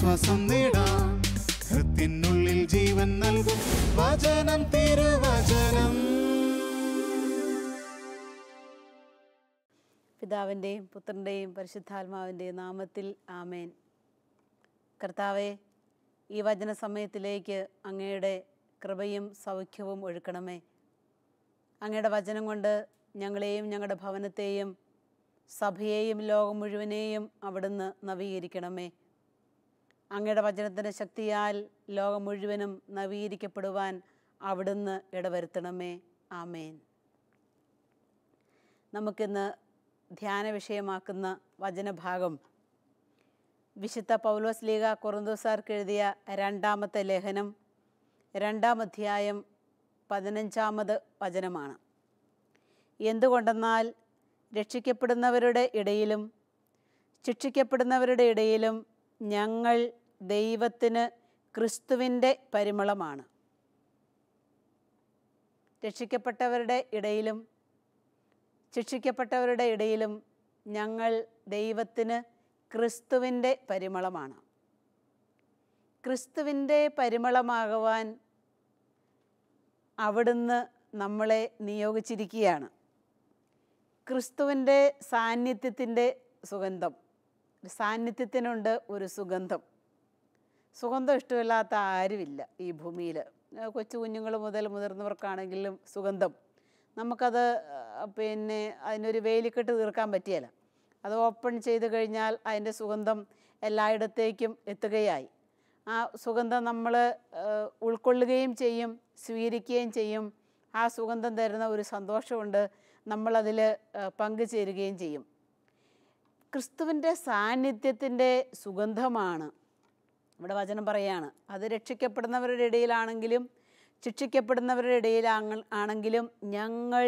ആശ്വാസം നേടാം. ഹൃത്തിനുള്ളിൽ ജീവൻ നൽകും വചനം, തിരുവചനം. പിതാവിൻ്റെയും പുത്രൻ്റെയും പരിശുദ്ധാത്മാവിൻ്റെയും നാമത്തിൽ ആമേൻ. കർത്താവെ, ഈ വചന സമയത്തിലേക്ക് അങ്ങയുടെ കൃപയും സൗഖ്യവും ഒഴുക്കണമേ. അങ്ങയുടെ വചനം കൊണ്ട് ഞങ്ങളെയും ഞങ്ങളുടെ ഭവനത്തെയും സഭയെയും ലോകം മുഴുവനെയും അവിടുന്ന് നവീകരിക്കണമേ. അങ്ങയുടെ വചനത്തിൻ്റെ ശക്തിയാൽ ലോകം മുഴുവനും നവീകരിക്കപ്പെടുവാൻ അവിടുന്ന് ഇടവരുത്തണമേ. ആമേൻ. നമുക്കിന്ന് ധ്യാന വിഷയമാക്കുന്ന വചനഭാഗം വിശുദ്ധ പൗലോസ് ലീഗ കൊറിന്തോസാർക്ക് എഴുതിയ രണ്ടാമത്തെ ലേഖനം 2-ാം അധ്യായം 15-ാമത് വചനമാണ്. എന്തുകൊണ്ടെന്നാൽ രക്ഷിക്കപ്പെടുന്നവരുടെ ഇടയിലും ശിക്ഷിക്കപ്പെടുന്നവരുടെ ഇടയിലും ഞങ്ങൾ ദൈവത്തിന് ക്രിസ്തുവിൻ്റെ പരിമളമാണ്. രക്ഷിക്കപ്പെട്ടവരുടെ ഇടയിലും ശിക്ഷിക്കപ്പെട്ടവരുടെ ഇടയിലും ഞങ്ങൾ ദൈവത്തിന് ക്രിസ്തുവിൻ്റെ പരിമളമാണ്. ക്രിസ്തുവിൻ്റെ പരിമളമാകുവാൻ അവിടുന്ന് നമ്മളെ നിയോഗിച്ചിരിക്കുകയാണ്. ക്രിസ്തുവിൻ്റെ സാന്നിധ്യത്തിൻ്റെ സുഗന്ധം, സാന്നിധ്യത്തിനുണ്ട് ഒരു സുഗന്ധം. സുഗന്ധം ഇഷ്ടമില്ലാത്ത ആരുമില്ല ഈ ഭൂമിയിൽ. കൊച്ചു കുഞ്ഞുങ്ങൾ മുതൽ മുതിർന്നവർക്കാണെങ്കിലും സുഗന്ധം നമുക്കത് അതിനൊരു വേലിക്കെട്ട് തീർക്കാൻ പറ്റിയല്ല. അത് ഓപ്പൺ ചെയ്ത് കഴിഞ്ഞാൽ അതിൻ്റെ സുഗന്ധം എല്ലായിടത്തേക്കും എത്തുകയായി. ആ സുഗന്ധം നമ്മൾ ഉൾക്കൊള്ളുകയും ചെയ്യും, സ്വീകരിക്കുകയും ചെയ്യും. ആ സുഗന്ധം തരുന്ന ഒരു സന്തോഷമുണ്ട്, നമ്മളതിൽ പങ്കുചേരുകയും ചെയ്യും. ക്രിസ്തുവിൻ്റെ സാന്നിധ്യത്തിൻ്റെ സുഗന്ധമാണ് ഇവിടെ വചനം പറയുകയാണ്. അത് രക്ഷിക്കപ്പെടുന്നവരുടെ ഇടയിലാണെങ്കിലും ശിക്ഷിക്കപ്പെടുന്നവരുടെ ഇടയിലാണെങ്കിലും ഞങ്ങൾ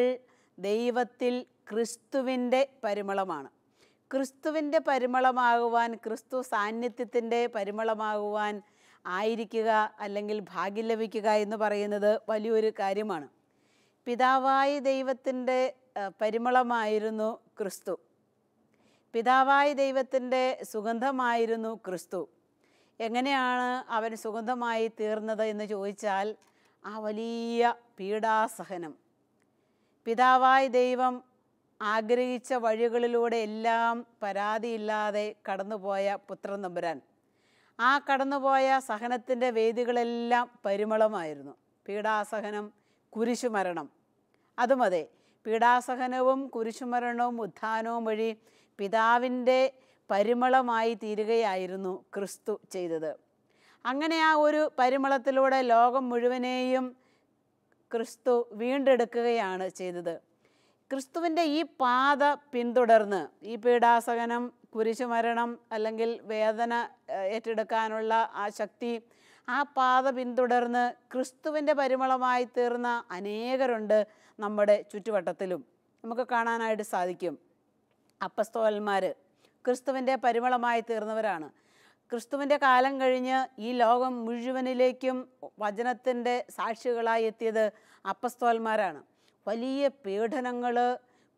ദൈവത്തിൽ ക്രിസ്തുവിൻ്റെ പരിമളമാണ്. ക്രിസ്തുവിൻ്റെ പരിമളമാകുവാൻ, ക്രിസ്തു സാന്നിധ്യത്തിൻ്റെ പരിമളമാകുവാൻ ആയിരിക്കുക അല്ലെങ്കിൽ ഭാഗ്യം ലഭിക്കുക എന്ന് പറയുന്നത് വലിയൊരു കാര്യമാണ്. പിതാവായ ദൈവത്തിൻ്റെ പരിമളമായിരുന്നു ക്രിസ്തു. പിതാവായ ദൈവത്തിൻ്റെ സുഗന്ധമായിരുന്നു ക്രിസ്തു. എങ്ങനെയാണ് അവൻ സുഗന്ധമായി തീർന്നത് എന്ന് ചോദിച്ചാൽ, ആ വലിയ പീഡാസഹനം, പിതാവായ ദൈവം ആഗ്രഹിച്ച വഴികളിലൂടെ എല്ലാം പരാതിയില്ലാതെ കടന്നുപോയ പുത്രൻ തമ്പുരാൻ, ആ കടന്നുപോയ സഹനത്തിൻ്റെ വേദികളെല്ലാം പരിമളമായിരുന്നു. പീഡാസഹനം, കുരിശുമരണം, അതുമതെ, പീഡാസഹനവും കുരിശുമരണവും ഉത്ഥാനവും വഴി പിതാവിൻ്റെ പരിമളമായി തീരുകയായിരുന്നു ക്രിസ്തു ചെയ്തത്. അങ്ങനെ ആ ഒരു പരിമളത്തിലൂടെ ലോകം മുഴുവനെയും ക്രിസ്തു വീണ്ടെടുക്കുകയാണ് ചെയ്തത്. ക്രിസ്തുവിൻ്റെ ഈ പാത പിന്തുടർന്ന്, ഈ പീഡാസഹനം, കുരിശുമരണം അല്ലെങ്കിൽ വേദന ഏറ്റെടുക്കാനുള്ള ആ ശക്തി, ആ പാത പിന്തുടർന്ന് ക്രിസ്തുവിൻ്റെ പരിമളമായി തീർന്ന അനേകരുണ്ട് നമ്മുടെ ചുറ്റുവട്ടത്തിലും. നമുക്ക് കാണാനായിട്ട് സാധിക്കും. അപ്പസ്തോലന്മാർ ക്രിസ്തുവിൻ്റെ പരിമളമായി തീർന്നവരാണ്. ക്രിസ്തുവിൻ്റെ കാലം കഴിഞ്ഞ് ഈ ലോകം മുഴുവനിലേക്കും വചനത്തിൻ്റെ സാക്ഷികളായി എത്തിയത് അപ്പസ്തോലന്മാരാണ്. വലിയ പീഡനങ്ങൾ,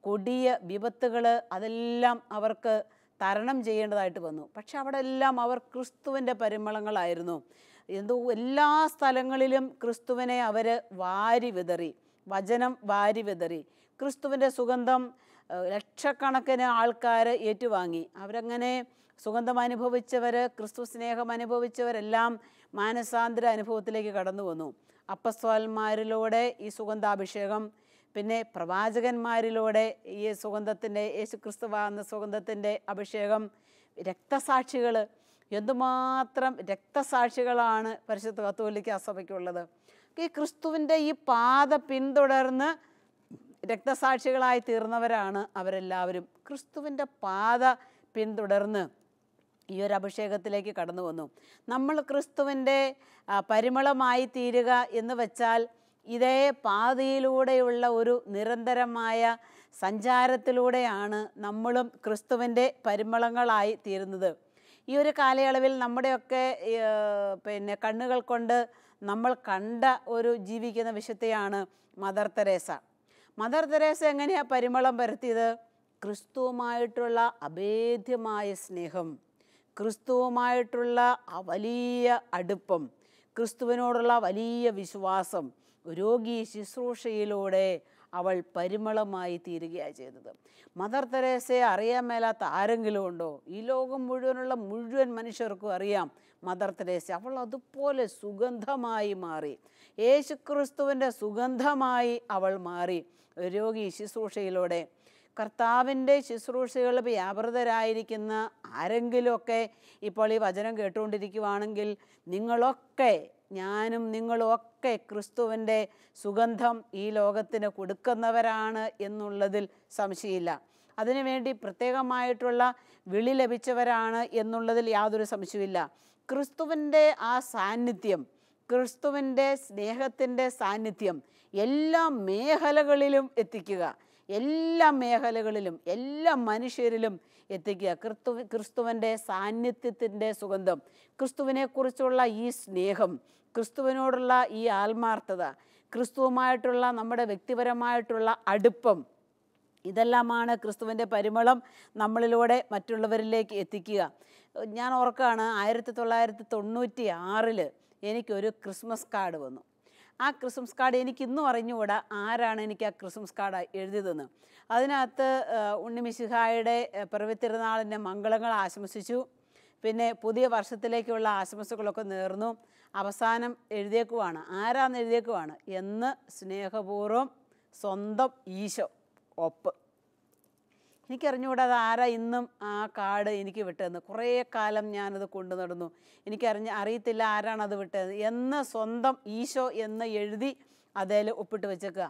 കൊടിയ വിപത്തുകൾ, അതെല്ലാം അവർക്ക് തരണം ചെയ്യേണ്ടതായിട്ട് വന്നു. പക്ഷെ അവിടെ എല്ലാം അവർ ക്രിസ്തുവിൻ്റെ പരിമളങ്ങളായിരുന്നു. എല്ലാ സ്ഥലങ്ങളിലും ക്രിസ്തുവിനെ അവർ വാരി വിതറി, വചനം വാരി വിതറി. ക്രിസ്തുവിൻ്റെ സുഗന്ധം ലക്ഷക്കണക്കിന് ആൾക്കാർ ഏറ്റുവാങ്ങി. അവരങ്ങനെ സുഗന്ധം അനുഭവിച്ചവർ, ക്രിസ്തു സ്നേഹം അനുഭവിച്ചവരെല്ലാം മാനസാന്തര അനുഭവത്തിലേക്ക് കടന്നു വന്നു. അപ്പസ്തോലന്മാരിലൂടെ ഈ സുഗന്ധാഭിഷേകം, പിന്നെ പ്രവാചകന്മാരിലൂടെ ഈ സുഗന്ധത്തിൻ്റെ, യേശു ക്രിസ്തുവാകുന്ന സുഗന്ധത്തിൻ്റെ അഭിഷേകം, രക്തസാക്ഷികൾ, എന്തുമാത്രം രക്തസാക്ഷികളാണ് പരിശുദ്ധ കത്തോലിക്ക സഭയ്ക്കുള്ളത്. ഈ ക്രിസ്തുവിൻ്റെ ഈ പാത പിന്തുടർന്ന് രക്തസാക്ഷികളായി തീർന്നവരാണ് അവരെല്ലാവരും. ക്രിസ്തുവിൻ്റെ പാത പിന്തുടർന്ന് ഈ ഒരു അഭിഷേകത്തിലേക്ക് കടന്നു വന്നു. നമ്മൾ ക്രിസ്തുവിൻ്റെ പരിമളമായി തീരുക എന്ന് വെച്ചാൽ ഇതേ പാതയിലൂടെയുള്ള ഒരു നിരന്തരമായ സഞ്ചാരത്തിലൂടെയാണ് നമ്മളും ക്രിസ്തുവിൻ്റെ പരിമളങ്ങളായി തീരുന്നത്. ഈ ഒരു കാലയളവിൽ നമ്മുടെയൊക്കെ കണ്ണുകൾ കൊണ്ട് നമ്മൾ കണ്ട ഒരു ജീവിക്കുന്ന വിശുദ്ധയാണ് മദർ തെരേസ. മദർ തെരേസ എങ്ങനെയാണ് പരിമളം പരത്തിയത്? ക്രിസ്തുവുമായിട്ടുള്ള അഭേദ്യമായ സ്നേഹം, ക്രിസ്തുവുമായിട്ടുള്ള ആ വലിയ അടുപ്പം, ക്രിസ്തുവിനോടുള്ള വലിയ വിശ്വാസം രോഗി ശുശ്രൂഷയിലൂടെ അവൾ പരിമളമായി തീരുകയാണ് ചെയ്തത്. മദർ തെരേസയെ അറിയാൻ മേലാത്ത ആരെങ്കിലും ഉണ്ടോ? ഈ ലോകം മുഴുവനുള്ള മുഴുവൻ മനുഷ്യർക്കും അറിയാം മദർ തെരേസ. അവൾ അതുപോലെ സുഗന്ധമായി മാറി, യേശുക്രിസ്തുവിൻ്റെ സുഗന്ധമായി അവൾ മാറി രോഗി ശുശ്രൂഷയിലൂടെ. കർത്താവിൻ്റെ ശുശ്രൂഷകൾ വ്യാപൃതരായിരിക്കുന്ന ആരെങ്കിലുമൊക്കെ ഇപ്പോൾ ഈ വചനം കേട്ടുകൊണ്ടിരിക്കുവാണെങ്കിൽ നിങ്ങളൊക്കെ, ഞാനും നിങ്ങളുമൊക്കെ ക്രിസ്തുവിൻ്റെ സുഗന്ധം ഈ ലോകത്തിന് കൊടുക്കുന്നവരാണ് എന്നുള്ളതിൽ സംശയമില്ല. അതിനുവേണ്ടി പ്രത്യേകമായിട്ടുള്ള വിളി ലഭിച്ചവരാണ് എന്നുള്ളതിൽ യാതൊരു സംശയമില്ല. ക്രിസ്തുവിൻ്റെ ആ സാന്നിധ്യം, ക്രിസ്തുവിൻ്റെ സ്നേഹത്തിൻ്റെ സാന്നിധ്യം എല്ലാ മേഖലകളിലും എത്തിക്കുക, എല്ലാ മേഖലകളിലും എല്ലാ മനുഷ്യരിലും എത്തിക്കുക. ക്രിസ്തുവിൻ്റെ സാന്നിധ്യത്തിൻ്റെ സുഗന്ധം, ക്രിസ്തുവിനെക്കുറിച്ചുള്ള ഈ സ്നേഹം, ക്രിസ്തുവിനോടുള്ള ഈ ആത്മാർത്ഥത, ക്രിസ്തുവുമായിട്ടുള്ള നമ്മുടെ വ്യക്തിപരമായിട്ടുള്ള അടുപ്പം, ഇതെല്ലാമാണ് ക്രിസ്തുവിൻ്റെ പരിമളം നമ്മളിലൂടെ മറ്റുള്ളവരിലേക്ക് എത്തിക്കുക. ഞാൻ ഓർക്കുകയാണ് 1996 എനിക്കൊരു ക്രിസ്മസ് കാർഡ് വന്നു. ആ ക്രിസ്മസ് കാർഡ് എനിക്കിന്നും അറിഞ്ഞുകൂടാ ആരാണ് എനിക്ക് ആ ക്രിസ്മസ് കാർഡ് എഴുതിയതെന്ന്. അതിനകത്ത് ഉണ്ണിമിശിഹായുടെ പിറവിത്തിരുന്നാളിൻ്റെ മംഗളങ്ങൾ ആശംസിച്ചു, പിന്നെ പുതിയ വർഷത്തിലേക്കുള്ള ആശംസകളൊക്കെ നേർന്നു. അവസാനം എഴുതിയേക്കുവാണ്, ആരാന്ന് എഴുതിയേക്കുവാണ്, എന്ന് സ്നേഹപൂർവ്വം സ്വന്തം ഈശോ ഒപ്പ്. എനിക്കറിഞ്ഞുകൂടാ അത് ആരാ ഇന്നും ആ കാർഡ് എനിക്ക് വിട്ടതെന്ന്. കുറേ കാലം ഞാനത് കൊണ്ടു നടന്നു, അറിയത്തില്ല ആരാണത് വിട്ടത്. എന്ന് സ്വന്തം ഈശോ എന്ന് എഴുതി അതിൽ ഒപ്പിട്ട് വെച്ചേക്കുക.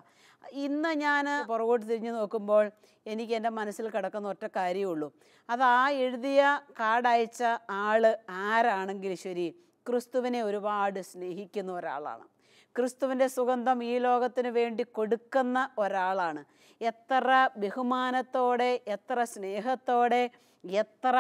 ഇന്ന് ഞാൻ പുറകോട്ട് തിരിഞ്ഞു നോക്കുമ്പോൾ എനിക്ക് എൻ്റെ മനസ്സിൽ കിടക്കുന്ന ഒറ്റ കാര്യമേ ഉള്ളൂ, അത് ആ എഴുതിയ കാർഡ് അയച്ച ആൾ ആരാണെങ്കിലും ശരി, ക്രിസ്തുവിനെ ഒരുപാട് സ്നേഹിക്കുന്ന ഒരാളാണ്, ക്രിസ്തുവിൻ്റെ സുഗന്ധം ഈ ലോകത്തിന് വേണ്ടി കൊടുക്കുന്ന ഒരാളാണ്. എത്ര ബഹുമാനത്തോടെ, എത്ര സ്നേഹത്തോടെ, എത്ര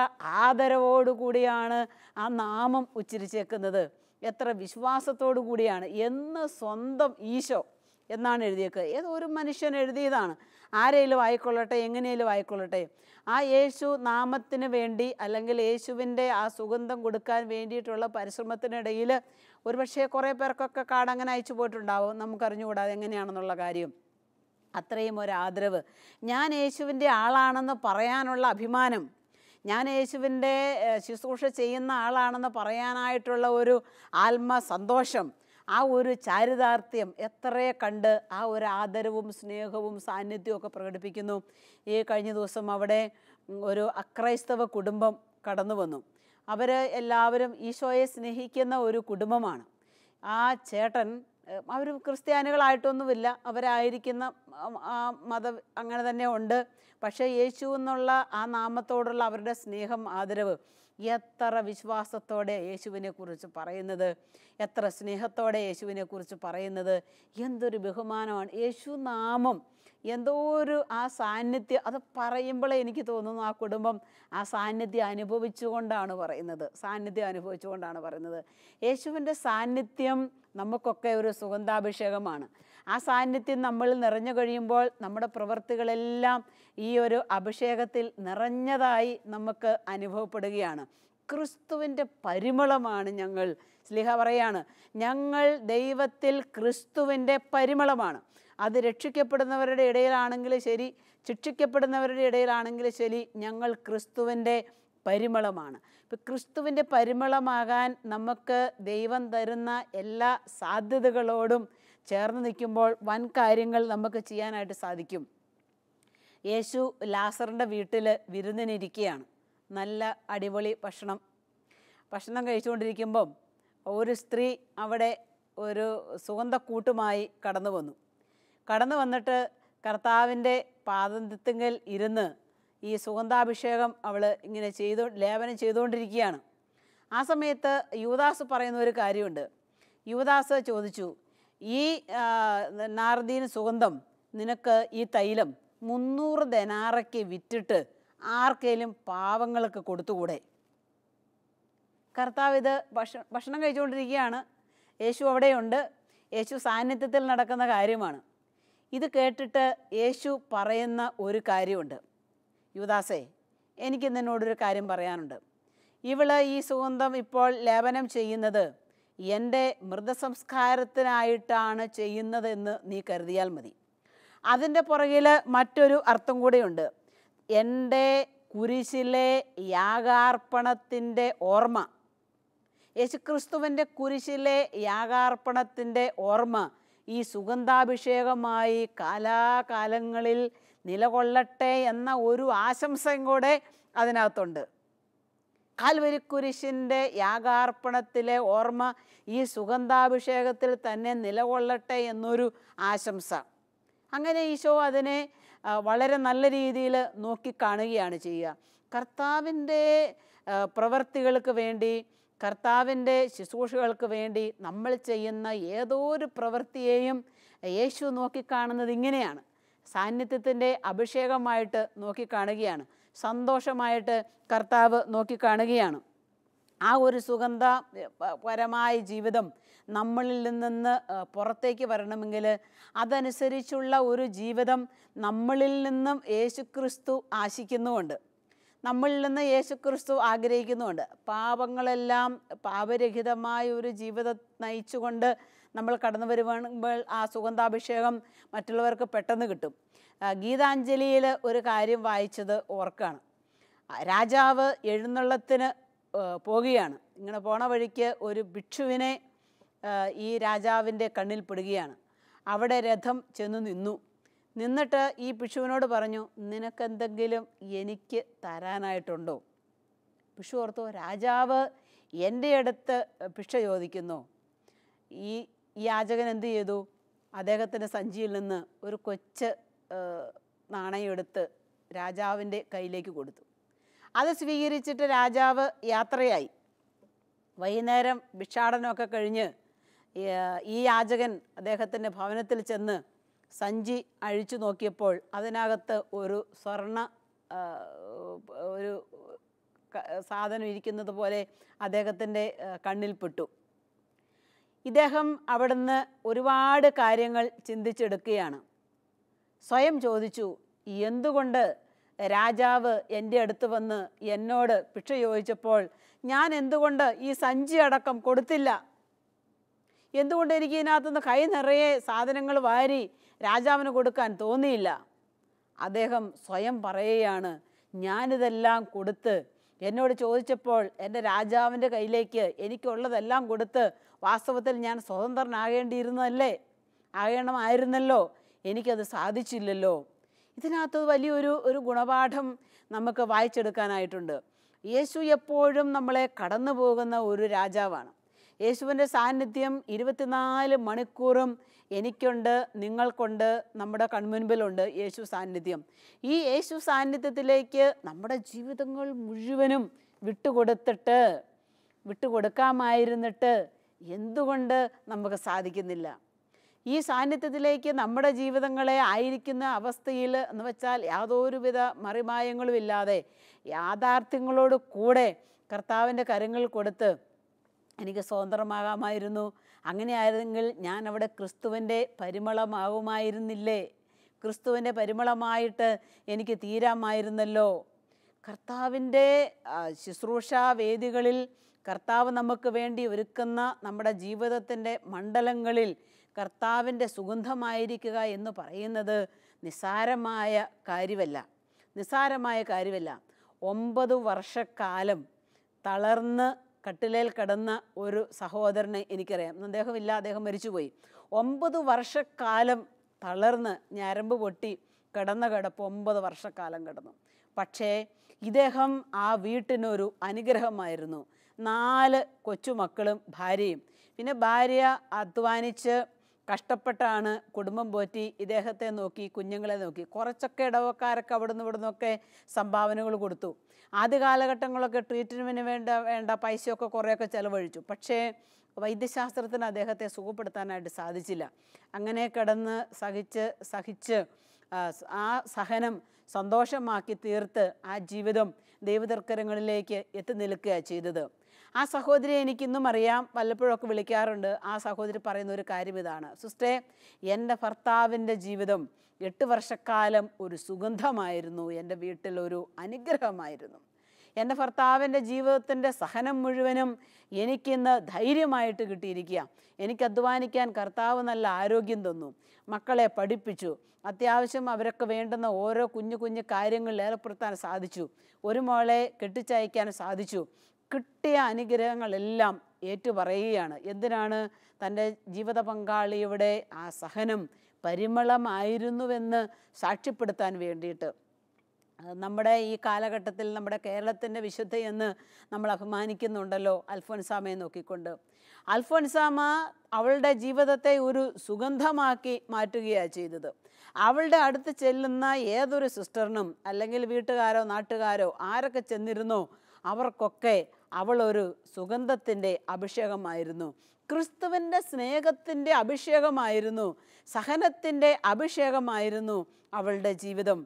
ആദരവോടുകൂടിയാണ് ആ നാമം ഉച്ചരിച്ചേക്കുന്നത്, എത്ര വിശ്വാസത്തോടു കൂടിയാണ്. എന്ന് സ്വന്തം ഈശോ എന്നാണ് എഴുതിയേക്കുക. ഏതൊരു മനുഷ്യൻ എഴുതിയതാണ്, ആരെങ്കിലും ആയിക്കൊള്ളട്ടെ, എങ്ങനെയും ആയിക്കൊള്ളട്ടെ. ആ യേശു നാമത്തിന് വേണ്ടി അല്ലെങ്കിൽ യേശുവിൻ്റെ ആ സുഗന്ധം കൊടുക്കാൻ വേണ്ടിയിട്ടുള്ള പരിശ്രമത്തിനിടയിൽ ഒരുപക്ഷെ കുറേ പേർക്കൊക്കെ കാർഡ് അങ്ങനെ അയച്ചു പോയിട്ടുണ്ടാവും, നമുക്കറിഞ്ഞുകൂടാതെ എങ്ങനെയാണെന്നുള്ള കാര്യം. അത്രയും ഒരു ആദരവ്, ഞാൻ യേശുവിൻ്റെ ആളാണെന്ന് പറയാനുള്ള അഭിമാനം, ഞാൻ യേശുവിൻ്റെ ശുശ്രൂഷ ചെയ്യുന്ന ആളാണെന്ന് പറയാനായിട്ടുള്ള ഒരു ആത്മസന്തോഷം, ആ ഒരു ചാരിതാർത്ഥ്യം എത്രയെ കണ്ട് ആ ഒരു ആദരവും സ്നേഹവും സാന്നിധ്യവും ഒക്കെ പ്രകടിപ്പിക്കുന്നു. ഈ കഴിഞ്ഞ ദിവസം അവിടെ ഒരു അക്രൈസ്തവ കുടുംബം കടന്നു വന്നു. അവർ എല്ലാവരും ഈശോയെ സ്നേഹിക്കുന്ന ഒരു കുടുംബമാണ്. ആ ചേട്ടൻ, അവർ ക്രിസ്ത്യാനികളായിട്ടൊന്നുമില്ല, അവരായിരിക്കുന്ന മതം അങ്ങനെ തന്നെ ഉണ്ട്. പക്ഷേ യേശു എന്നുള്ള ആ നാമത്തോടുള്ള അവരുടെ സ്നേഹം, ആദരവ്, എത്ര വിശ്വാസത്തോടെ യേശുവിനെക്കുറിച്ച് പറയുന്നത്, എത്ര സ്നേഹത്തോടെ യേശുവിനെക്കുറിച്ച് പറയുന്നത്, എന്തൊരു ബഹുമാനമാണ്. യേശു നാമം എന്തോ ഒരു ആ സാന്നിധ്യം, അത് പറയുമ്പോഴേ എനിക്ക് തോന്നുന്നു ആ കുടുംബം ആ സാന്നിധ്യം അനുഭവിച്ചുകൊണ്ടാണ് പറയുന്നത്. യേശുവിൻ്റെ സാന്നിധ്യം നമുക്കൊക്കെ ഒരു സുഗന്ധാഭിഷേകമാണ്. ആ സാന്നിധ്യം നമ്മളിൽ നിറഞ്ഞു കഴിയുമ്പോൾ നമ്മുടെ പ്രവൃത്തികളെല്ലാം ഈ ഒരു അഭിഷേകത്തിൽ നിറഞ്ഞതായി നമുക്ക് അനുഭവപ്പെടുകയാണ്. ക്രിസ്തുവിൻ്റെ പരിമളമാണ് ഞങ്ങൾ. സ്ലീഹ പറയാണ്, ഞങ്ങൾ ദൈവത്തിൽ ക്രിസ്തുവിൻ്റെ പരിമളമാണ്. അത് രക്ഷിക്കപ്പെടുന്നവരുടെ ഇടയിലാണെങ്കിലും ശരി, ശിക്ഷിക്കപ്പെടുന്നവരുടെ ഇടയിലാണെങ്കിലും ശരി, ഞങ്ങൾ ക്രിസ്തുവിൻ്റെ പരിമളമാണ്. ഇപ്പം ക്രിസ്തുവിൻ്റെ പരിമളമാകാൻ നമുക്ക് ദൈവം തരുന്ന എല്ലാ സാധ്യതകളോടും ചേർന്ന് നിൽക്കുമ്പോൾ വൻ കാര്യങ്ങൾ നമുക്ക് ചെയ്യാനായിട്ട് സാധിക്കും. യേശു ലാസറിൻ്റെ വീട്ടിൽ വിരുന്നിനിരിക്കുകയാണ്. നല്ല അടിപൊളി ഭക്ഷണം കഴിച്ചുകൊണ്ടിരിക്കുമ്പം ഒരു സ്ത്രീ അവിടെ ഒരു സുഗന്ധക്കൂട്ടുമായി കടന്നു വന്നിട്ട് കർത്താവിൻ്റെ പാദത്തിങ്കൽ ഇരുന്ന് ഈ സുഗന്ധാഭിഷേകം അവൾ ഇങ്ങനെ ലേപനം ചെയ്തുകൊണ്ടിരിക്കുകയാണ്. ആ സമയത്ത് യൂദാസ് പറയുന്ന ഒരു കാര്യമുണ്ട്. യൂദാസ് ചോദിച്ചു, ഈ നാർദീൻ സുഗന്ധം നിനക്ക് ഈ തൈലം 300 ദനാറയ്ക്ക് വിറ്റിട്ട് ആർക്കേലും പാവങ്ങൾക്ക് കൊടുത്തുകൂടെ? കർത്താവ് ഇത് ഭക്ഷണം കഴിച്ചുകൊണ്ടിരിക്കുകയാണ്, യേശു അവിടെയുണ്ട്, യേശു സാന്നിധ്യത്തിൽ നടക്കുന്ന കാര്യമാണ്. ഇത് കേട്ടിട്ട് യേശു പറയുന്ന ഒരു കാര്യമുണ്ട്, യൂദാസേ, എനിക്ക് നിന്നോടൊരു കാര്യം പറയാനുണ്ട്. ഇവള് ഈ സുഗന്ധം ഇപ്പോൾ ലേപനം ചെയ്യുന്നത് എൻ്റെ മൃതസംസ്കാരത്തിനായിട്ടാണ് ചെയ്യുന്നതെന്ന് നീ കരുതിയാൽ മതി. അതിൻ്റെ പുറകിൽ മറ്റൊരു അർത്ഥം കൂടെയുണ്ട്. എൻ്റെ കുരിശിലെ യാഗാർപ്പണത്തിൻ്റെ ഓർമ്മ, യേശുക്രിസ്തുവിൻ്റെ കുരിശിലെ യാഗാർപ്പണത്തിൻ്റെ ഓർമ്മ ഈ സുഗന്ധാഭിഷേകമായി കാലാകാലങ്ങളിൽ നിലകൊള്ളട്ടെ എന്ന ഒരു ആശംസയും കൂടെ അതിനകത്തുണ്ട്. കാൽവരിക്കുരിശിൻ്റെ യാഗാർപ്പണത്തിലെ ഓർമ്മ ഈ സുഗന്ധാഭിഷേകത്തിൽ തന്നെ നിലകൊള്ളട്ടെ എന്നൊരു ആശംസ. അങ്ങനെ ഈശോ അതിനെ വളരെ നല്ല രീതിയിൽ നോക്കിക്കാണുകയാണ് ചെയ്യുക. കർത്താവിൻ്റെ പ്രവൃത്തികൾക്ക് വേണ്ടി, കർത്താവിൻ്റെ ശുശ്രൂഷകൾക്ക് വേണ്ടി നമ്മൾ ചെയ്യുന്ന ഏതോ ഒരു പ്രവൃത്തിയെയും യേശു നോക്കിക്കാണുന്നത് ഇങ്ങനെയാണ്. സാന്നിധ്യത്തിൻ്റെ അഭിഷേകമായിട്ട് നോക്കിക്കാണുകയാണ്. സന്തോഷമായിട്ട് കർത്താവ് നോക്കിക്കാണുകയാണ്. ആ ഒരു സുഗന്ധപരമായ ജീവിതം നമ്മളിൽ നിന്ന് പുറത്തേക്ക് വരണമെങ്കിൽ അതനുസരിച്ചുള്ള ഒരു ജീവിതം നമ്മളിൽ നിന്നും യേശുക്രിസ്തു ആശിക്കുന്നുമുണ്ട്, നമ്മളിൽ നിന്ന് യേശുക്രിസ്തു ആഗ്രഹിക്കുന്നുമുണ്ട്. പാപങ്ങളെല്ലാം പാപരഹിതമായ ഒരു ജീവിതം നയിച്ചുകൊണ്ട് നമ്മൾ കടന്നു വരുമ്പോൾ ആ സുഗന്ധാഭിഷേകം മറ്റുള്ളവർക്ക് പെട്ടെന്ന് കിട്ടും. ഗീതാഞ്ജലിയിൽ ഒരു കാര്യം വായിച്ചത് ഓർക്കാണ്. രാജാവ് എഴുന്നള്ളത്തിന് പോകുകയാണ്. ഇങ്ങനെ പോണ വഴിക്ക് ഒരു ഭിക്ഷുവിനെ ഈ രാജാവിൻ്റെ കണ്ണിൽ പെടുകയാണ്. അവിടെ രഥം ചെന്ന് നിന്നിട്ട് ഈ ഭിക്ഷുവിനോട് പറഞ്ഞു, നിനക്കെന്തെങ്കിലും എനിക്ക് തരാനായിട്ടുണ്ടോ? ഭിക്ഷു ഓർത്തു, രാജാവ് എൻ്റെ അടുത്ത് ഭിക്ഷ ചോദിക്കുന്നു. ഈ യാചകൻ എന്ത് ചെയ്തു? അദ്ദേഹത്തിൻ്റെ സഞ്ചിയിൽ നിന്ന് ഒരു കൊച്ച് നാണയം എടുത്ത് രാജാവിൻ്റെ കയ്യിലേക്ക് കൊടുത്തു. അത് സ്വീകരിച്ചിട്ട് രാജാവ് യാത്രയായി. വൈകുന്നേരം ഭിക്ഷാടനമൊക്കെ കഴിഞ്ഞ് ഈ യാചകൻ അദ്ദേഹത്തിൻ്റെ ഭവനത്തിൽ ചെന്ന് സഞ്ചി അഴിച്ചു നോക്കിയപ്പോൾ അതിനകത്ത് ഒരു സ്വർണ്ണ ഒരു സാധനം ഇരിക്കുന്നത് പോലെ അദ്ദേഹത്തിൻ്റെ കണ്ണിൽപ്പെട്ടു. ഇദ്ദേഹം അവിടുന്ന് ഒരുപാട് കാര്യങ്ങൾ ചിന്തിച്ചെടുക്കുകയാണ്. സ്വയം ചോദിച്ചു, എന്തുകൊണ്ട് രാജാവ് എൻ്റെ അടുത്ത് വന്ന് എന്നോട് ഭിക്ഷ ചോദിച്ചപ്പോൾ ഞാൻ എന്തുകൊണ്ട് ഈ സഞ്ചി അടക്കം കൊടുത്തില്ല? എന്തുകൊണ്ട് എനിക്ക് ഇതിനകത്തുനിന്ന് കൈ നിറയെ സാധനങ്ങൾ വാരി രാജാവിന് കൊടുക്കാൻ തോന്നിയില്ല? അദ്ദേഹം സ്വയം പറയുകയാണ്, ഞാനിതെല്ലാം കൊടുത്ത് എന്നോട് ചോദിച്ചപ്പോൾ എൻ്റെ രാജാവിൻ്റെ കയ്യിലേക്ക് എനിക്കുള്ളതെല്ലാം കൊടുത്ത് വാസ്തവത്തിൽ ഞാൻ ആകണമായിരുന്നല്ലോ, എനിക്കത് സാധിച്ചില്ലല്ലോ. ഇതിനകത്ത് വലിയൊരു ഗുണപാഠം നമുക്ക് വായിച്ചെടുക്കാനായിട്ടുണ്ട്. യേശു എപ്പോഴും നമ്മളെ കടന്നു പോകുന്ന ഒരു രാജാവാണ്. യേശുവിൻ്റെ സാന്നിധ്യം 24 മണിക്കൂറും എനിക്കുണ്ട്, നിങ്ങൾക്കുണ്ട്, നമ്മുടെ കൺമുൻപിലുണ്ട് യേശു സാന്നിധ്യം. ഈ യേശു സാന്നിധ്യത്തിലേക്ക് നമ്മുടെ ജീവിതങ്ങൾ മുഴുവനും വിട്ടുകൊടുക്കാമായിരുന്നിട്ട് എന്തുകൊണ്ട് നമുക്ക് സാധിക്കുന്നില്ല? ഈ സാന്നിധ്യത്തിലേക്ക് നമ്മുടെ ജീവിതങ്ങളെ ആയിരിക്കുന്ന അവസ്ഥയിൽ എന്ന് വെച്ചാൽ യാതൊരുവിധ മറിമായങ്ങളും ഇല്ലാതെ യാഥാർത്ഥ്യങ്ങളോട് കൂടെ കർത്താവിൻ്റെ കരങ്ങൾ കൊടുത്ത് എനിക്ക് സ്വതന്ത്രമാകാമായിരുന്നു. അങ്ങനെയായിരുന്നെങ്കിൽ ഞാൻ അവിടെ ക്രിസ്തുവിൻ്റെ പരിമളമാകുമായിരുന്നില്ലേ? ക്രിസ്തുവിൻ്റെ പരിമളമായിട്ട് എനിക്ക് തീരാമായിരുന്നല്ലോ. കർത്താവിൻ്റെ ശുശ്രൂഷാ വേദികളിൽ കർത്താവ് നമുക്ക് വേണ്ടി ഒരുക്കുന്ന നമ്മുടെ ജീവിതത്തിൻ്റെ മണ്ഡലങ്ങളിൽ കർത്താവിൻ്റെ സുഗന്ധമായിരിക്കുക എന്ന് പറയുന്നത് നിസ്സാരമായ കാര്യമല്ല. 9 വർഷക്കാലം തളർന്ന് കട്ടിലേൽ കിടന്ന ഒരു സഹോദരനെ എനിക്കറിയാം. അദ്ദേഹം മരിച്ചുപോയി. 9 വർഷക്കാലം തളർന്ന് ഞരമ്പ് പൊട്ടി കിടന്ന കിടപ്പ് 9 വർഷക്കാലം കിടന്നു. പക്ഷേ ഇദ്ദേഹം ആ വീട്ടിനൊരു അനുഗ്രഹമായിരുന്നു. 4 കൊച്ചുമക്കളും ഭാര്യയും. പിന്നെ ഭാര്യ അധ്വാനിച്ച് കഷ്ടപ്പെട്ടാണ് കുടുംബം പോറ്റി ഇദ്ദേഹത്തെ നോക്കി, കുഞ്ഞുങ്ങളെ നോക്കി. കുറച്ചൊക്കെ ഇടവക്കാരൊക്കെ അവിടുന്ന് ഇവിടുന്നൊക്കെ സംഭാവനകൾ കൊടുത്തു. ആദ്യ കാലഘട്ടങ്ങളൊക്കെ ട്രീറ്റ്മെൻറ്റിന് വേണ്ട പൈസയൊക്കെ കുറേയൊക്കെ ചിലവഴിച്ചു. പക്ഷേ വൈദ്യശാസ്ത്രത്തിന് അദ്ദേഹത്തെ സുഖപ്പെടുത്താനായിട്ട് സാധിച്ചില്ല. അങ്ങനെ കിടന്ന് സഹിച്ച് ആ സഹനം സന്തോഷമാക്കി തീർത്ത് ആ ജീവിതം ദൈവതർക്കരങ്ങളിലേക്ക് എത്തി നിൽക്കുകയാണ് ചെയ്തത്. ആ സഹോദരിയെ എനിക്കിന്നും അറിയാം, വല്ലപ്പോഴൊക്കെ വിളിക്കാറുണ്ട്. ആ സഹോദരി പറയുന്ന ഒരു കാര്യം ഇതാണ്: സിസ്റ്ററെ, എൻ്റെ ഭർത്താവിൻ്റെ ജീവിതം 8 വർഷക്കാലം ഒരു സുഗന്ധമായിരുന്നു, എൻ്റെ വീട്ടിലൊരു അനുഗ്രഹമായിരുന്നു. എൻ്റെ ഭർത്താവിൻ്റെ ജീവിതത്തിൻ്റെ സഹനം മുഴുവനും എനിക്കിന്ന് ധൈര്യമായിട്ട് കിട്ടിയിരിക്കുക. എനിക്ക് അധ്വാനിക്കാൻ കർത്താവ് നല്ല ആരോഗ്യം തന്നു, മക്കളെ പഠിപ്പിച്ചു, അത്യാവശ്യം അവരൊക്കെ വേണ്ടുന്ന ഓരോ കുഞ്ഞു കുഞ്ഞു കാര്യങ്ങളിൽ ഏർപ്പെടുത്താൻ സാധിച്ചു, ഒരു മോളെ കെട്ടിച്ചയക്കാൻ സാധിച്ചു. കിട്ടിയ അനുഗ്രഹങ്ങളെല്ലാം ഏറ്റുപറയുകയാണ്. എന്തിനാണ്? തൻ്റെ ജീവിത പങ്കാളിയുടെ ആ സഹനം പരിമളമായിരുന്നുവെന്ന് സാക്ഷ്യപ്പെടുത്താൻ വേണ്ടിയിട്ട്. നമ്മുടെ ഈ കാലഘട്ടത്തിൽ നമ്മുടെ കേരളത്തിൻ്റെ വിശുദ്ധയെന്ന് നമ്മൾ അഭിമാനിക്കുന്നുണ്ടല്ലോ അൽഫോൻസാമയെ നോക്കിക്കൊണ്ട്. അൽഫോൻസാമ അവളുടെ ജീവിതത്തെ ഒരു സുഗന്ധമാക്കി മാറ്റുകയാണ് ചെയ്തത്. അവളുടെ അടുത്ത് ചെല്ലുന്ന ഏതൊരു സിസ്റ്ററിനും അല്ലെങ്കിൽ വീട്ടുകാരോ നാട്ടുകാരോ ആരൊക്കെ ചെന്നിരുന്നോ അവർക്കൊക്കെ അവളൊരു സുഗന്ധത്തിൻ്റെ അഭിഷേകമായിരുന്നു. ക്രിസ്തുവിൻ്റെ സ്നേഹത്തിൻ്റെ അഭിഷേകമായിരുന്നു, സഹനത്തിൻ്റെ അഭിഷേകമായിരുന്നു അവളുടെ ജീവിതം.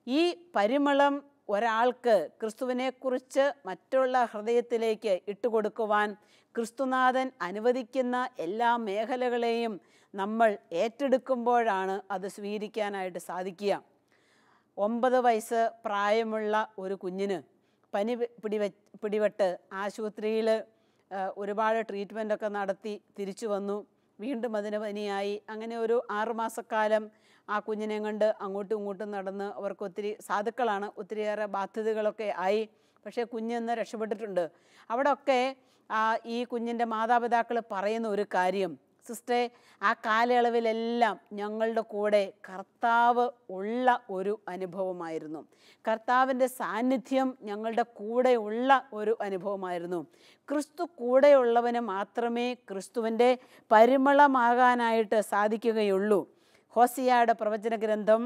ഈ പരിമളം ഒരാൾക്ക് ക്രിസ്തുവിനെക്കുറിച്ച് മറ്റുള്ള ഹൃദയത്തിലേക്ക് ഇട്ടുകൊടുക്കുവാൻ ക്രിസ്തുനാഥൻ അനുവദിക്കുന്ന എല്ലാ മേഖലകളെയും നമ്മൾ ഏറ്റെടുക്കുമ്പോഴാണ് അത് സ്വീകരിക്കാനായിട്ട് സാധിക്കുക. 9 വയസ്സ് പ്രായമുള്ള ഒരു കുഞ്ഞിന് പനി പിടിപെട്ട് ആശുപത്രിയിൽ ഒരുപാട് ട്രീറ്റ്മെൻറ്റൊക്കെ നടത്തി തിരിച്ചു വന്നു. വീണ്ടും അതിന് പനിയായി. അങ്ങനെ ഒരു 6 മാസക്കാലം ആ കുഞ്ഞിനെ കൊണ്ട് അങ്ങോട്ടും ഇങ്ങോട്ടും നടന്ന് അവർക്ക് ഒത്തിരി സാധുക്കളാണ്, ഒത്തിരിയേറെ ബാധ്യതകളൊക്കെ ആയി. പക്ഷേ കുഞ്ഞിന്ന് രക്ഷപ്പെട്ടിട്ടുണ്ട്. അവിടെയൊക്കെ ഈ കുഞ്ഞിൻ്റെ മാതാപിതാക്കൾ പറയുന്ന ഒരു കാര്യം, സിസ്റ്ററെ, ആ കാലയളവിലെല്ലാം ഞങ്ങളുടെ കൂടെ കർത്താവ് ഉള്ള ഒരു അനുഭവമായിരുന്നു. കർത്താവിൻ്റെ സാന്നിധ്യം ഞങ്ങളുടെ കൂടെ ഉള്ള ഒരു അനുഭവമായിരുന്നു. ക്രിസ്തു കൂടെയുള്ളവന് മാത്രമേ ക്രിസ്തുവിൻ്റെ പരിമളമാകാനായിട്ട് സാധിക്കുകയുള്ളൂ. ഹോസിയയുടെ പ്രവചന ഗ്രന്ഥം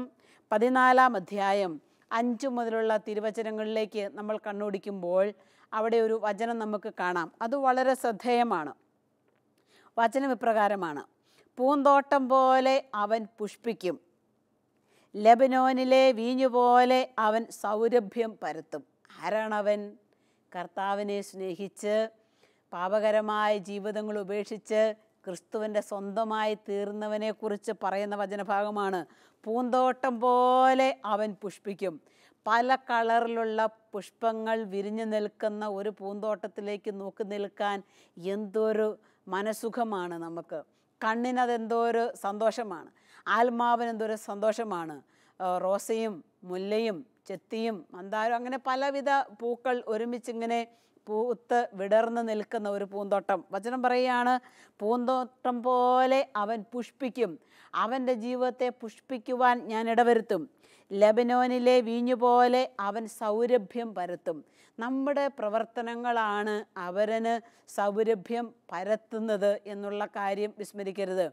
14-ാം അധ്യായം 5 മുതലുള്ള തിരുവചനങ്ങളിലേക്ക് നമ്മൾ കണ്ണോടിക്കുമ്പോൾ അവിടെ ഒരു വചനം നമുക്ക് കാണാം. അത് വളരെ ശ്രദ്ധേയമാണ്. വചനം ഇപ്രകാരമാണ്: പൂന്തോട്ടം പോലെ അവൻ പുഷ്പിക്കും, ലെബനോനിലെ വീഞ്ഞുപോലെ അവൻ സൗരഭ്യം പരത്തും. ആരാണവൻ? കർത്താവിനെ സ്നേഹിച്ച് പാപകരമായ ജീവിതങ്ങൾ ഉപേക്ഷിച്ച് ക്രിസ്തുവിൻ്റെ സ്വന്തമായി തീർന്നവനെക്കുറിച്ച് പറയുന്ന വചനഭാഗമാണ്. പൂന്തോട്ടം പോലെ അവൻ പുഷ്പിക്കും. പല കളറിലുള്ള പുഷ്പങ്ങൾ വിരിഞ്ഞു നിൽക്കുന്ന ഒരു പൂന്തോട്ടത്തിലേക്ക് നോക്കി നിൽക്കാൻ എന്തൊരു മനസുഖമാണ് നമുക്ക്. കണ്ണിനതെന്തോ ഒരു സന്തോഷമാണ്, ആത്മാവിനെന്തൊരു സന്തോഷമാണ്. റോസയും മുല്ലയും ചെത്തിയും മന്ദാരം അങ്ങനെ പലവിധ പൂക്കൾ ഒരുമിച്ചിങ്ങനെ പൂത്ത് വിടർന്ന് നിൽക്കുന്ന ഒരു പൂന്തോട്ടം. വചനം പറയുകയാണ്, പൂന്തോട്ടം പോലെ അവൻ പുഷ്പിക്കും, അവൻ്റെ ജീവിതത്തെ പുഷ്പിക്കുവാൻ ഞാൻ ഇടവരുത്തും. ലെബനോനിലെ വീഞ്ഞുപോലെ അവൻ സൗരഭ്യം പരത്തും. നമ്മുടെ പ്രവർത്തനങ്ങളാണ് അവരന് സൗരഭ്യം പരത്തുന്നത് എന്നുള്ള കാര്യം വിസ്മരിക്കരുത്.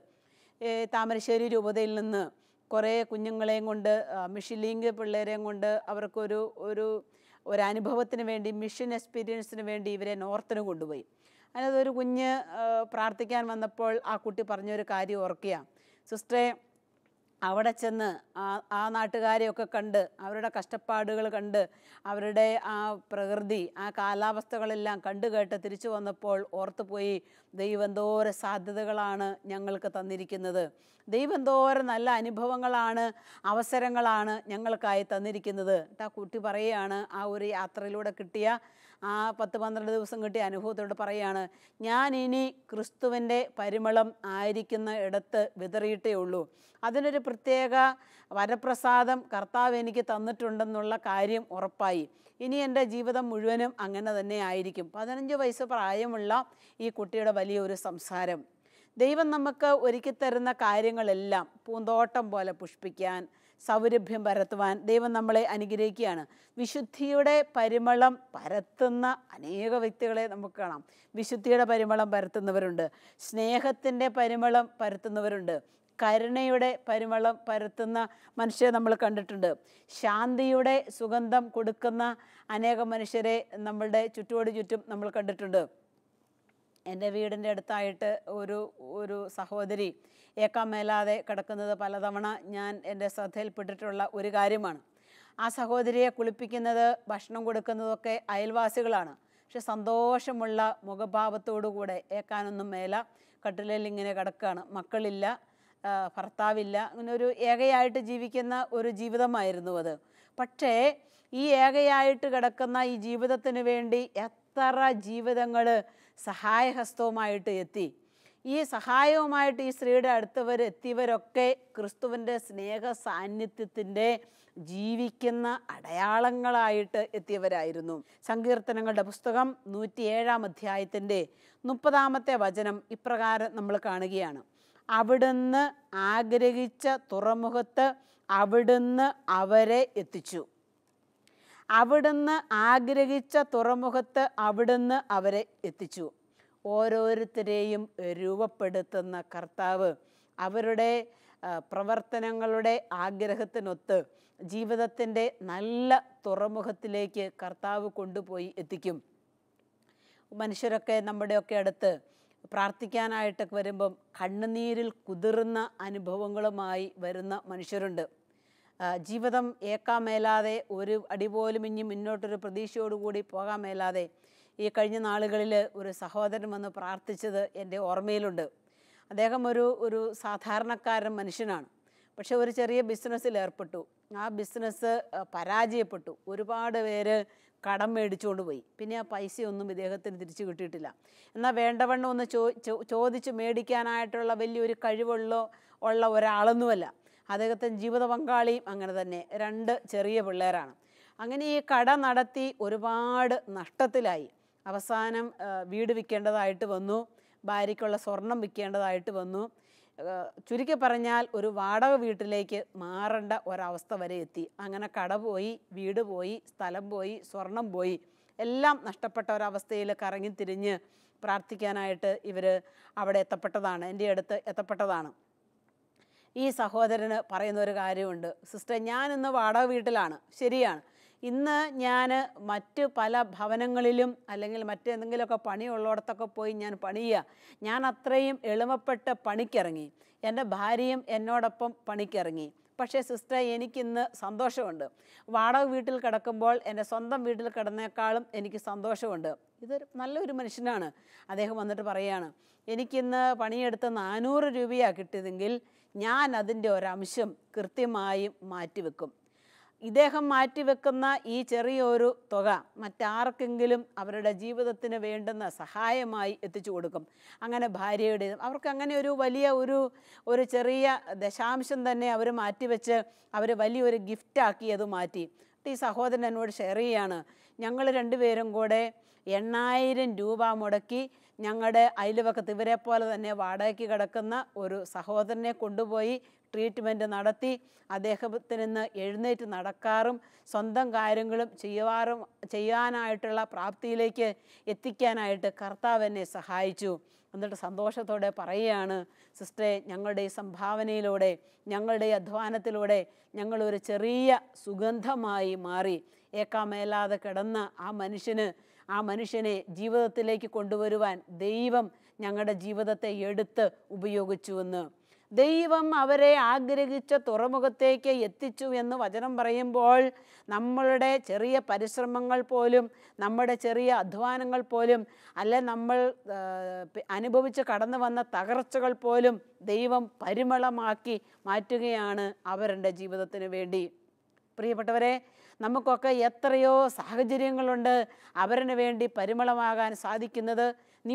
താമരശ്ശേരി രൂപതയിൽ നിന്ന് കുറേ കുഞ്ഞുങ്ങളെയും കൊണ്ട്, മിഷലിംഗ് പിള്ളേരെയും കൊണ്ട് ഒരു അനുഭവത്തിന് വേണ്ടി, മിഷൻ എക്സ്പീരിയൻസിന് വേണ്ടി ഇവരെ നോർത്തിന് കൊണ്ടുപോയി. അതിനകത്തൊരു കുഞ്ഞ് പ്രാർത്ഥിക്കാൻ വന്നപ്പോൾ ആ കുട്ടി പറഞ്ഞൊരു കാര്യം ഓർക്കുക, സിസ്റ്ററെ, അവിടെ ചെന്ന് ആ നാട്ടുകാരെയൊക്കെ കണ്ട് അവരുടെ കഷ്ടപ്പാടുകൾ കണ്ട് അവരുടെ ആ പ്രകൃതി, ആ കാലാവസ്ഥകളെല്ലാം കണ്ടു കേട്ട് തിരിച്ചു വന്നപ്പോൾ ഓർത്തുപോയി, ദൈവം എന്തോരം സാധ്യതകളാണ് ഞങ്ങൾക്ക് തന്നിരിക്കുന്നത്, ദൈവം എന്തോരം നല്ല അനുഭവങ്ങളാണ്, അവസരങ്ങളാണ് ഞങ്ങൾക്കായി തന്നിരിക്കുന്നത്. ആ കുട്ടി പറയുകയാണ്, ആ ഒരു യാത്രയിലൂടെ കിട്ടിയ ആ 10-12 ദിവസം കിട്ടിയ അനുഭവത്തോട് പറയുകയാണ്, ഞാൻ ഇനി ക്രിസ്തുവിൻ്റെ പരിമളം ആയിരിക്കുന്ന ഇടത്ത് വിതറിയിട്ടേ ഉള്ളൂ. അതിനൊരു പ്രത്യേക വരപ്രസാദം കർത്താവ് എനിക്ക് തന്നിട്ടുണ്ടെന്നുള്ള കാര്യം ഉറപ്പായി. ഇനി എൻ്റെ ജീവിതം മുഴുവനും അങ്ങനെ തന്നെ ആയിരിക്കും. 15 വയസ്സ് പ്രായമുള്ള ഈ കുട്ടിയുടെ വലിയൊരു സംസാരം. ദൈവം നമുക്ക് ഒരുക്കി തരുന്ന കാര്യങ്ങളെല്ലാം പൂന്തോട്ടം പോലെ പുഷ്പിക്കാൻ, സൗരഭ്യം പരത്തുവാൻ ദൈവം നമ്മളെ അനുഗ്രഹിക്കുകയാണ്. വിശുദ്ധിയുടെ പരിമളം പരത്തുന്ന അനേക വ്യക്തികളെ നമുക്ക് കാണാം. വിശുദ്ധിയുടെ പരിമളം പരത്തുന്നവരുണ്ട്, സ്നേഹത്തിൻ്റെ പരിമളം പരത്തുന്നവരുണ്ട്, കരുണയുടെ പരിമളം പരത്തുന്ന മനുഷ്യരെ നമ്മൾ കണ്ടിട്ടുണ്ട്. ശാന്തിയുടെ സുഗന്ധം കൊടുക്കുന്ന അനേകം മനുഷ്യരെ നമ്മളുടെ ചുറ്റും നമ്മൾ കണ്ടിട്ടുണ്ട്. എൻ്റെ വീടിൻ്റെ അടുത്തായിട്ട് ഒരു സഹോദരി ഏക്കാൻ മേലാതെ കിടക്കുന്നത് പലതവണ ഞാൻ എൻ്റെ ശ്രദ്ധയിൽപ്പെട്ടിട്ടുള്ള ഒരു കാര്യമാണ്. ആ സഹോദരിയെ കുളിപ്പിക്കുന്നത്, ഭക്ഷണം കൊടുക്കുന്നതൊക്കെ അയൽവാസികളാണ്. പക്ഷെ സന്തോഷമുള്ള മുഖഭാവത്തോടുകൂടെ ഏക്കാനൊന്നും മേല, കട്ടിലിൽ ഇങ്ങനെ കിടക്കുകയാണ്. മക്കളില്ല, ഭർത്താവില്ല, അങ്ങനെ ഒരു ഏകയായിട്ട് ജീവിക്കുന്ന ഒരു ജീവിതമായിരുന്നു അത്. പക്ഷേ ഈ ഏകയായിട്ട് കിടക്കുന്ന ഈ ജീവിതത്തിന് വേണ്ടി എത്ര ജീവിതങ്ങൾ സഹായഹസ്തവുമായിട്ട് എത്തി. ഈ സഹായവുമായിട്ട് ഈ സ്ത്രീയുടെ എത്തിയവരൊക്കെ ക്രിസ്തുവിൻ്റെ സ്നേഹ സാന്നിധ്യത്തിൻ്റെ ജീവിക്കുന്ന അടയാളങ്ങളായിട്ട് എത്തിയവരായിരുന്നു. സങ്കീർത്തനങ്ങളുടെ പുസ്തകം 107-ാം അധ്യായത്തിൻ്റെ 30-ാമത്തെ വചനം ഇപ്രകാരം നമ്മൾ കാണുകയാണ്. അവിടുന്ന് ആഗ്രഹിച്ച തുറമുഖത്ത് അവിടുന്ന് അവരെ എത്തിച്ചു. അവിടുന്ന് ആഗ്രഹിച്ച തുറമുഖത്ത് അവിടുന്ന് അവരെ എത്തിച്ചു. ഓരോരുത്തരെയും രൂപപ്പെടുത്തുന്ന കർത്താവ് അവരുടെ പ്രവർത്തനങ്ങളുടെ ആഗ്രഹത്തിനൊത്ത് ജീവിതത്തിൻ്റെ നല്ല തുറമുഖത്തിലേക്ക് കർത്താവ് കൊണ്ടുപോയി എത്തിക്കും. മനുഷ്യരൊക്കെ നമ്മുടെയൊക്കെ അടുത്ത് പ്രാർത്ഥിക്കാനായിട്ടൊക്കെ വരുമ്പം കണ്ണുനീരിൽ കുതിർന്ന അനുഭവങ്ങളുമായി വരുന്ന മനുഷ്യരുണ്ട്. ജീവിതം ഏക്കാൻ മേലാതെ, ഒരു അടി പോലും ഇനി മുന്നോട്ടൊരു പ്രതീക്ഷയോടുകൂടി പോകാൻ മേലാതെ ഈ കഴിഞ്ഞ നാളുകളിൽ ഒരു സഹോദരൻ വന്ന് പ്രാർത്ഥിച്ചത് എൻ്റെ ഓർമ്മയിലുണ്ട്. അദ്ദേഹം ഒരു സാധാരണക്കാരൻ മനുഷ്യനാണ്. പക്ഷെ ഒരു ചെറിയ ബിസിനസ്സിൽ ഏർപ്പെട്ടു. ആ ബിസിനസ് പരാജയപ്പെട്ടു. ഒരുപാട് പേര് കടം മേടിച്ചുകൊണ്ട് പോയി. പിന്നെ ആ പൈസയൊന്നും ഇദ്ദേഹത്തിന് തിരിച്ചു കിട്ടിയിട്ടില്ല. എന്നാൽ വേണ്ടവണ്ണം ഒന്ന് ചോദിച്ച് മേടിക്കാനായിട്ടുള്ള വലിയൊരു കഴിവുള്ള ഒരാളൊന്നുമല്ല. അദ്ദേഹത്തിൻ്റെ ജീവിത പങ്കാളിയും അങ്ങനെ തന്നെ, 2 ചെറിയ പിള്ളേരാണ്. അങ്ങനെ ഈ കട നടത്തി ഒരുപാട് നഷ്ടത്തിലായി. അവസാനം വീട് വിൽക്കേണ്ടതായിട്ട് വന്നു, ഭാര്യയ്ക്കുള്ള സ്വർണം വിൽക്കേണ്ടതായിട്ട് വന്നു. ചുരുക്കി പറഞ്ഞാൽ ഒരു വാടക വീട്ടിലേക്ക് മാറേണ്ട ഒരവസ്ഥ വരെ എത്തി. അങ്ങനെ കട പോയി, വീട് പോയി, സ്ഥലം പോയി, സ്വർണം പോയി, എല്ലാം നഷ്ടപ്പെട്ട ഒരവസ്ഥയിൽ കറങ്ങി തിരിഞ്ഞ് പ്രാർത്ഥിക്കാനായിട്ട് ഇവർ അവിടെ എത്തപ്പെട്ടതാണ്, എൻ്റെ അടുത്ത് എത്തപ്പെട്ടതാണ്. ഈ സഹോദരന് പറയുന്ന ഒരു കാര്യമുണ്ട്. സിസ്റ്റർ, ഞാനിന്ന് വാടക വീട്ടിലാണ്, ശരിയാണ്. ഇന്ന് ഞാൻ മറ്റ് പല ഭവനങ്ങളിലും അല്ലെങ്കിൽ മറ്റെന്തെങ്കിലുമൊക്കെ പണിയുള്ളിടത്തൊക്കെ പോയി ഞാൻ പണിയുക. ഞാൻ അത്രയും എളിമപ്പെട്ട് പണിക്കിറങ്ങി. എൻ്റെ ഭാര്യയും എന്നോടൊപ്പം പണിക്കിറങ്ങി. പക്ഷേ സിസ്റ്റർ, എനിക്കിന്ന് സന്തോഷമുണ്ട്. വാടക വീട്ടിൽ കിടക്കുമ്പോൾ എൻ്റെ സ്വന്തം വീട്ടിൽ കിടന്നേക്കാളും എനിക്ക് സന്തോഷമുണ്ട്. ഇതൊരു നല്ലൊരു മനുഷ്യനാണ്. അദ്ദേഹം വന്നിട്ട് പറയുകയാണ്, എനിക്കിന്ന് പണിയെടുത്ത് 400 രൂപയാണ് കിട്ടിയതെങ്കിൽ ഞാൻ അതിൻ്റെ ഒരംശം കൃത്യമായും മാറ്റിവെക്കും. ഇദ്ദേഹം മാറ്റിവെക്കുന്ന ഈ ചെറിയൊരു തുക മറ്റാർക്കെങ്കിലും അവരുടെ ജീവിതത്തിന് വേണ്ടുന്ന സഹായമായി എത്തിച്ചു കൊടുക്കും. അങ്ങനെ ഭാര്യയുടെ അവർക്ക് അങ്ങനെ ഒരു വലിയ ഒരു ചെറിയ ദശാംശം തന്നെ അവർ മാറ്റിവെച്ച് അവർ വലിയൊരു ഗിഫ്റ്റാക്കി അത് മാറ്റി. ഈ സഹോദരൻ എന്നോട് ഷെയർ ചെയ്യുകയാണ്, ഞങ്ങൾ 2 പേരും കൂടെ 8000 രൂപ മുടക്കി ഞങ്ങളുടെ അയൽവക്കത്ത് ഇവരെ പോലെ തന്നെ വാടകയ്ക്ക് കിടക്കുന്ന ഒരു സഹോദരനെ കൊണ്ടുപോയി ട്രീറ്റ്മെൻറ്റ് നടത്തി അദ്ദേഹത്തിന് ഇന്ന് എഴുന്നേറ്റ് നടക്കാറും സ്വന്തം കാര്യങ്ങളും ചെയ്യാനായിട്ടുള്ള പ്രാപ്തിയിലേക്ക് എത്തിക്കാനായിട്ട് കർത്താവ് എന്നെ സഹായിച്ചു. എന്നിട്ട് സന്തോഷത്തോടെ പറയുകയാണ്, സിസ്റ്ററെ, ഞങ്ങളുടെ ഈ സംഭാവനയിലൂടെ, ഞങ്ങളുടെ ഈ അധ്വാനത്തിലൂടെ ഞങ്ങളൊരു ചെറിയ സുഗന്ധമായി മാറി. ഏക്കാമേലാതെ കിടന്ന ആ മനുഷ്യനെ ജീവിതത്തിലേക്ക് കൊണ്ടുവരുവാൻ ദൈവം ഞങ്ങളുടെ ജീവിതത്തെ എടുത്ത് ഉപയോഗിച്ചുവെന്ന്. ദൈവം അവരെ ആഗ്രഹിച്ച തുറമുഖത്തേക്ക് എത്തിച്ചു എന്ന് വചനം പറയുമ്പോൾ നമ്മളുടെ ചെറിയ പരിശ്രമങ്ങൾ പോലും, നമ്മുടെ ചെറിയ അധ്വാനങ്ങൾ പോലും, അല്ലെ നമ്മൾ അനുഭവിച്ച് കടന്നു വന്ന തകർച്ചകൾ പോലും ദൈവം പരിമളമാക്കി മാറ്റുകയാണ് അവരുടെ ജീവിതത്തിന് വേണ്ടി. പ്രിയപ്പെട്ടവരെ, നമുക്കൊക്കെ എത്രയോ സാഹചര്യങ്ങളുണ്ട് അവരിന് വേണ്ടി പരിമളമാകാൻ സാധിക്കുന്നത്. നീ